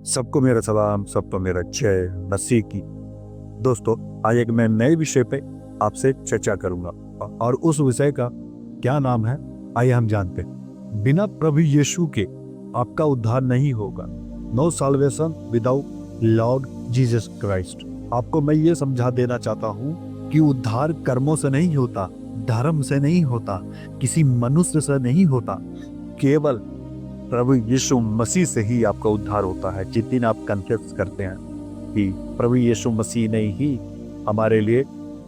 सबको मेरा सलाम, सबको मेरा जय मसीह की। दोस्तों, आज एक मैं नए विषय पे आपसे चर्चा करूंगा और उस विषय का क्या नाम है, आइए हम जानते हैं। बिना प्रभु यीशु के आपका उद्धार नहीं होगा। No salvation without Lord Jesus Christ. आपको मैं ये समझा देना चाहता हूँ कि उद्धार कर्मों से नहीं होता, धर्म से नहीं होता, किसी मनुष्य से नहीं होता, केवल प्रभु यीशु मसीह से ही आपका उद्धार होता है। जिस दिन आप कन्फेस करते हैं कि प्रभु यीशु मसीह ने ही हमारे लिए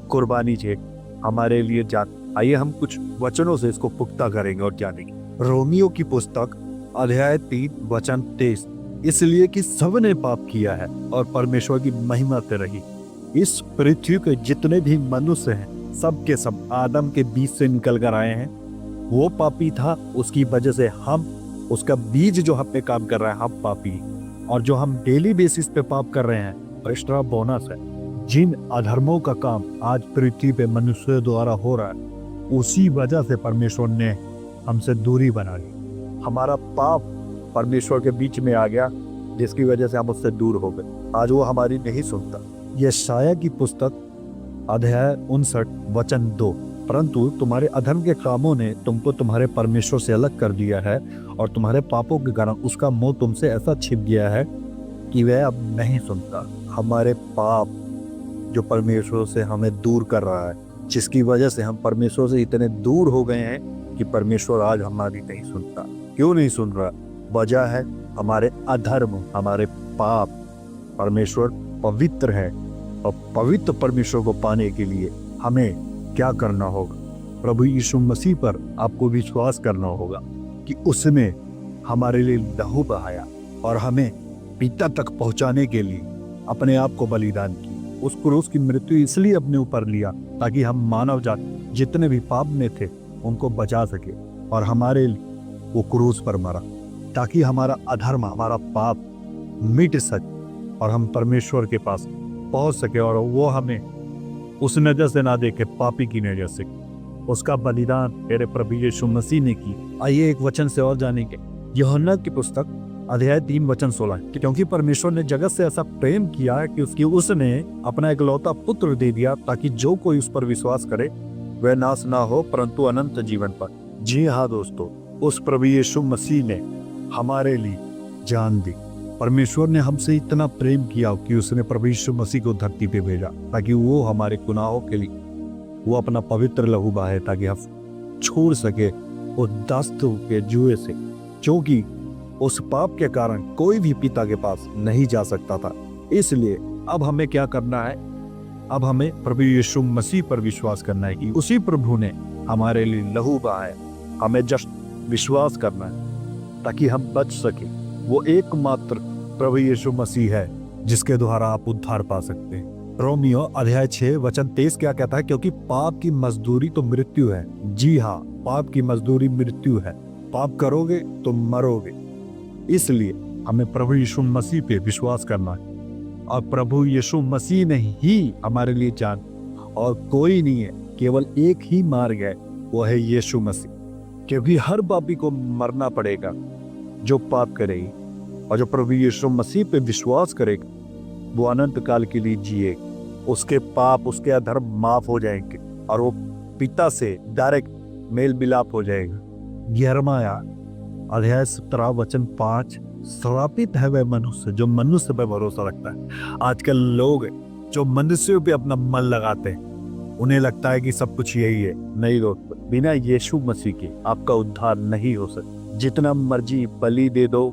कुर्बानी दी, हमारे लिए जान, आइए हम कुछ वचनों से इसको पुख्ता करेंगे और जानेंगे। रोमियो की पुस्तक अध्याय 3 वचन 23, इसलिए कि सबने पाप किया है और परमेश्वर की महिमा से रही। इस पृथ्वी के जितने भी मनुष्य हैं, सब के सब आदम के बीच से निकल कर आए हैं। वो पापी था, उसकी वजह से हम, उसका बीज जो हम पे काम कर रहा है, हम पापी। और जो हम डेली बेसिस पे पाप कर रहे हैं, एक्स्ट्रा बोनस है। जिन अधर्मों का काम आज पृथ्वी पे मनुष्य द्वारा हो रहा है, उसी वजह से परमेश्वर ने हमसे दूरी बना ली। हमारा पाप परमेश्वर के बीच में आ गया, जिसकी वजह से हम उससे दूर हो गए। आज वो हमारी नहीं सुनता। यशायाह की पुस्तक अध्याय 59 वचन 2, परंतु तुम्हारे अधर्म के कामों ने तुमको तुम्हारे परमेश्वर से अलग कर दिया है और तुम्हारे पापों के कारण उसका मुंह तुमसे ऐसा छिप गया है कि वह अब नहीं सुनता। हमारे पाप जो परमेश्वर से हमें दूर कर रहा है, जिसकी वजह से हम परमेश्वर से इतने दूर हो गए हैं कि परमेश्वर आज हमारी नहीं सुनता। क्यों नहीं सुन रहा? वजह है हमारे अधर्म, हमारे पाप। परमेश्वर पवित्र है और पवित्र परमेश्वर को पाने के लिए हमें क्या करना होगा? प्रभु यीशु मसीह पर आपको विश्वास करना होगा कि उसने हमारे लिए लहू बहाया और हमें पिता तक पहुंचाने के लिए अपने आप को बलिदान किया। उस क्रूस की मृत्यु इसलिए अपने ऊपर लिया ताकि हम मानव जाति जितने भी पाप में थे उनको बचा सके, और हमारे लिए वो क्रूस पर मरा ताकि हमारा अधर्म, हमारा पाप मिट सके और हम परमेश्वर के पास पहुंच सके, और वो हमें उस नजर से ना देखे, पापी की नजर से। उसका बलिदान मेरे प्रभु यीशु मसीह ने की। आइए एक वचन से और जानेंगे। यूहन्ना की पुस्तक अध्याय 3 वचन 16, क्योंकि परमेश्वर ने जगत से ऐसा प्रेम किया है कि उसने अपना इकलौता पुत्र दे दिया ताकि जो कोई उस पर विश्वास करे वह नाश ना हो परंतु अनंत जीवन पाए। जी हाँ दोस्तों, उस प्रभु यीशु मसीह ने हमारे लिए जान दी। परमेश्वर ने हमसे इतना प्रेम किया कि उसने प्रभु यीशु मसीह को धरती पे भेजा ताकि वो हमारे गुनाहों के लिए वो अपना पवित्र लहू बहाए, ताकि हम छोड़ सके उस दस्त के जुए से, क्योंकि उस पाप के कारण कोई भी पिता के पास नहीं जा सकता था। इसलिए अब हमें क्या करना है? अब हमें प्रभु यीशु मसीह पर विश्वास करना है कि उसी प्रभु ने हमारे लिए लहू बहाया। हमें जस्ट विश्वास करना है ताकि हम बच सके। वो एकमात्र प्रभु यीशु मसीह है जिसके द्वारा आप उद्धार पा सकते हैं। रोमियो अध्याय 6 वचन 23 क्या कहता है? क्योंकि पाप की मजदूरी तो मृत्यु है। जी हाँ, पाप की मजदूरी मृत्यु है। पाप करोगे तो मरोगे। इसलिए हमें प्रभु यीशु मसीह पे विश्वास करना है, और प्रभु यीशु मसीह ने ही हमारे लिए जान, और कोई नहीं है, केवल एक ही मार्ग है, वो है यीशु मसीह। क्योंकि हर पापी को मरना पड़ेगा जो पाप करेगी, और जो प्रभु यीशु मसीह पे विश्वास करेगा वो अनंत काल के लिए जिए। उसके पाप, उसके अधर्म माफ हो जाएंगे और वो पिता से डायरेक्ट मेल मिलाप हो जाएगा। यिर्मयाह अध्याय 17 वचन 5, श्रापित है वह मनुष्य जो मनुष्य पे भरोसा रखता है। आजकल लोग जो मनुष्यों पे अपना मन लगाते हैं, उन्हें लगता है कि सब कुछ यही है। नहीं दोस्त, बिना यीशु मसीह के आपका उद्धार नहीं हो सकता। जितना मर्जी बलि दे दो,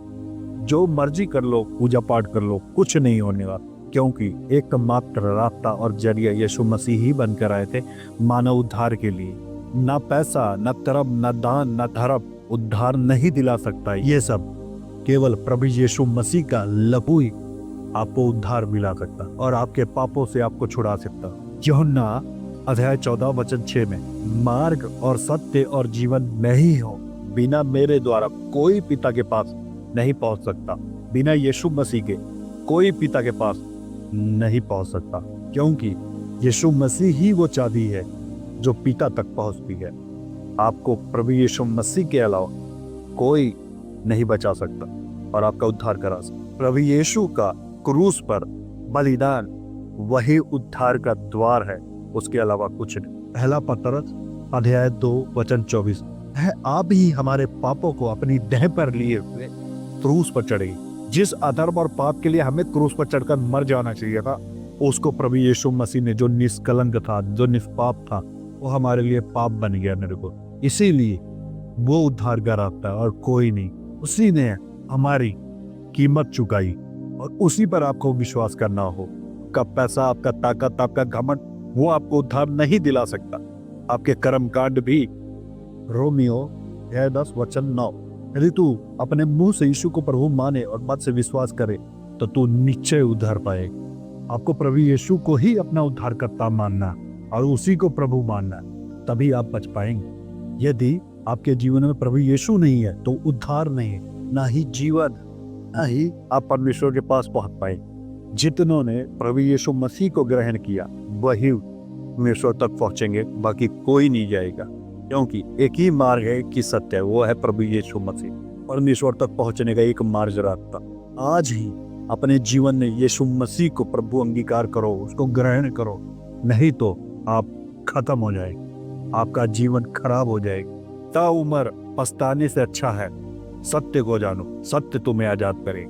जो मर्जी कर लो, पूजा पाठ कर लो, कुछ नहीं होने वाला, क्योंकि एकमात्र रास्ता और जरिया यीशु मसीह ही बनकर आए थे मानव उद्धार के लिए। ना पैसा, ना तरब, ना दान, ना धर्म उद्धार नहीं दिला सकता। ये सब केवल प्रभु यीशु मसीह का लहू ही आपको उद्धार मिला सकता और आपके पापों से आपको छुड़ा सकता। यूहन्ना अध्याय 14 वचन 6 में, मार्ग और सत्य और जीवन मैं ही हूँ, बिना मेरे द्वारा कोई पिता के पास नहीं पहुंच सकता। बिना यीशु मसीह के कोई पिता के पास नहीं पहुंच सकता, क्योंकि यीशु मसीह ही वो चाबी है जो पिता तक पहुंचती है। आपको प्रभु यीशु मसीह के अलावा कोई नहीं बचा सकता। और आपका उद्धार करा सके। प्रभु यीशु का क्रूस पर बलिदान वही उद्धार का द्वार है, उसके अलावा कुछ नहीं। पहला पतरस अध्याय 2 वचन 24 है, आप ही हमारे पापों को अपनी देह पर लिए हुए क्रूस पर चढ़े। जिस अधर्म और पाप के लिए हमें क्रूस पर चढ़कर मर जाना चाहिए था, उसको प्रभु यीशु मसीह ने, जो निष्कलंक था, जो निष्पाप था, वो हमारे लिए पाप बन गया मेरे को। इसीलिए वो उद्धार कराता है और कोई नहीं। उसी ने हमारी कीमत चुकाई और उसी पर आपको विश्वास करना हो। आपका पैसा, आपका ताकत, आपका घमंड, वो आपको उद्धार नहीं दिला सकता। आपके कर्म कांड भी। रोमियो 10 वचन 9, यदि तू अपने मुंह से यीशु को प्रभु माने और मन से विश्वास करे तो तू निश्चय उद्धार पाएगा। आपको प्रभु यीशु को ही अपना उद्धारकर्ता मानना और उसी को प्रभु मानना, तभी आप बच पाएंगे। यदि आपके जीवन में प्रभु यीशु नहीं है तो उद्धार नहीं है, ना ही जीवन, ना ही आप परमेश्वर के पास पहुंच पाएंगे। जितनों ने प्रभु यीशु मसीह को ग्रहण किया वही परमेश्वर तक पहुंचेंगे, बाकी कोई नहीं जाएगा। क्योंकि एक ही मार्ग है कि सत्य है, वो है प्रभु यीशु मसीह। परमेश्वर तक पहुंचने का एक मार्ग रास्ता। आज ही अपने जीवन में यीशु मसीह को प्रभु अंगीकार करो, उसको ग्रहण करो, नहीं तो आप खत्म हो जाएंगे, आपका जीवन खराब हो जाएगा। ता उम्र पछताने से अच्छा है सत्य को जानो, सत्य तुम्हें आजाद करे।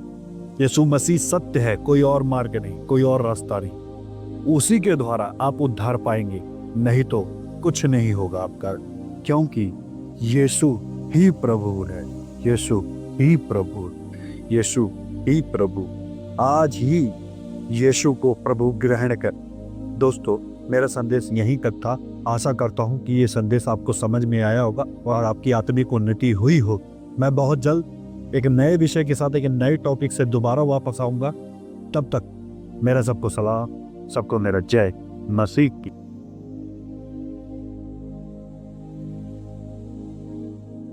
यीशु मसीह सत्य है, कोई और मार्ग नहीं, कोई और रास्ता नहीं। उसी के द्वारा आप उद्धार पाएंगे, नहीं तो कुछ नहीं होगा आपका। क्योंकि यीशु ही प्रभु है, यीशु ही प्रभु, यीशु ही प्रभु। आज ही यीशु को प्रभु ग्रहण कर। दोस्तों, मेरा संदेश यहीं तक था। आशा करता हूं कि ये संदेश आपको समझ में आया होगा और आपकी आत्मिक उन्नति हुई हो। मैं बहुत जल्द एक नए विषय के साथ, एक नए टॉपिक से दोबारा वापस आऊंगा। तब तक मेरा सबको सलाम, सबको मेरा जय मसीह की।